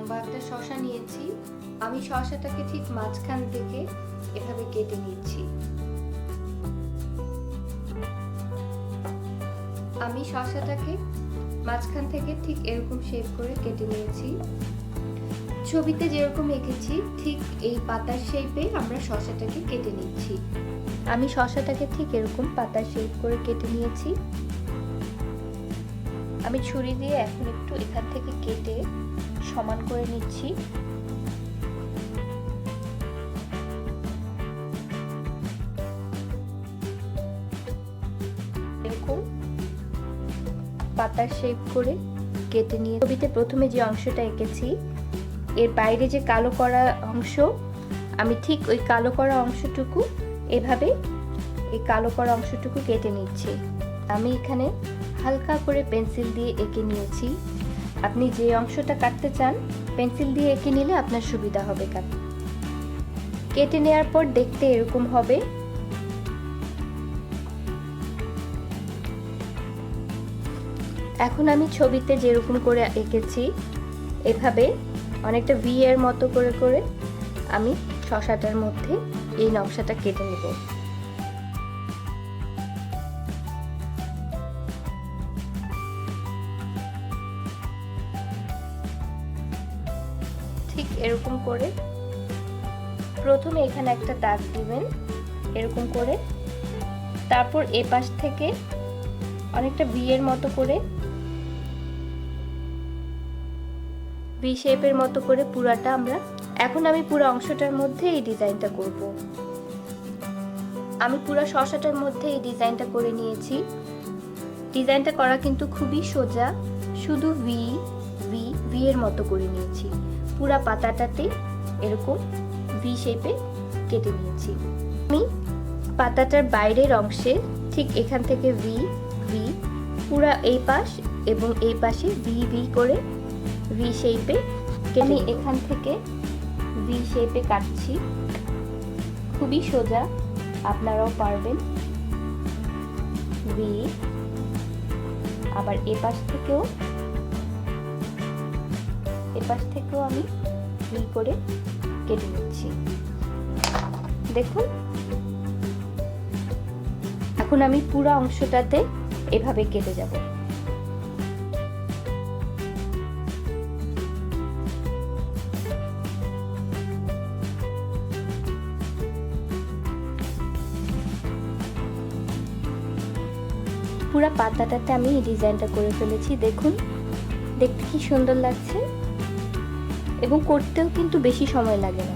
লম্বা একটা শসা নিয়েছি। আমি শসাটাকে ঠিক মাঝখান থেকে এভাবে কেটে নিচ্ছি। আমি শসাটাকে মাঝখান থেকে ঠিক এরকম শেপ করে কেটে নিয়েছি। ছবিতে যেরকম এঁকেছি ঠিক এই পাতার শেপে আমরা শসাটাকে কেটে নিচ্ছি। আমি শসাটাকে ঠিক এরকম পাতার শেপ করে কেটে নিয়েছি। আমি ছুরি দিয়ে এখন একটু এখান থেকে কেটে সমান করে নিচ্ছি। এরকম পাতার শেপ করে কেটে নিয়ে ছবিতে প্রথমে যে অংশটা এঁকেছি এর বাইরে যে কালো করা অংশ, আমি ঠিক ওই কালো করা অংশটুকু এভাবে এই কালো করা অংশটুকু কেটে নিচ্ছি। আমি এখানে হালকা করে পেন্সিল দিয়ে এঁকে নিয়েছি। আপনি যে অংশটা কাটতে চান পেন্সিল দিয়ে এঁকে নিলে আপনার সুবিধা হবে কাটতে। কেটে নেওয়ার পর দেখতে এরকম হবে। এখন আমি ছবিতে যেরকম করে এঁকেছি এভাবে অনেকটা ভি এর মতো করে করে আমি শসাটার মধ্যে এই নকশাটা কেটে নেব। ঠিক এরকম করে প্রথমে এখানে একটা দাগ দিবেন এরকম করে, তারপর এই পাশ থেকে অনেকটা ভি এর মতো করে ভি শেপের মতো করে পুরাটা আমরা এখন আমি পুরো অংশটার মধ্যে এই ডিজাইনটা করব। আমি পুরো শসাটার মধ্যে এই ডিজাইনটা করে নিয়েছি। ডিজাইনটা করা কিন্তু খুবই সোজা, শুধু ভি ভি ভি এর মতো করে নিয়েছি। পুরো পাতাটাতে এরকম ভি শেপে কেটে নিয়েছি। আমি পাতাটার বাইরের অংশে ঠিক এখান থেকে ভি ভি পুরো এই পাশ এবং এই পাশে ভি ভি করে ভি শেপে আমি এখান থেকে ভি শেপে কাটছি। খুবই সোজা, আপনারাও পারবেন। ভি আবার এপাশ থেকেও আমি ভি করে কেটে নিচ্ছি। দেখুন এখন আমি পুরো অংশটাতে এভাবে কেটে যাব। পুরো পাতাটাতে আমি এই ডিজাইনটা করে ফেলেছি। দেখুন দেখতে কি সুন্দর লাগছে এবং করতেও কিন্তু বেশি সময় লাগে না।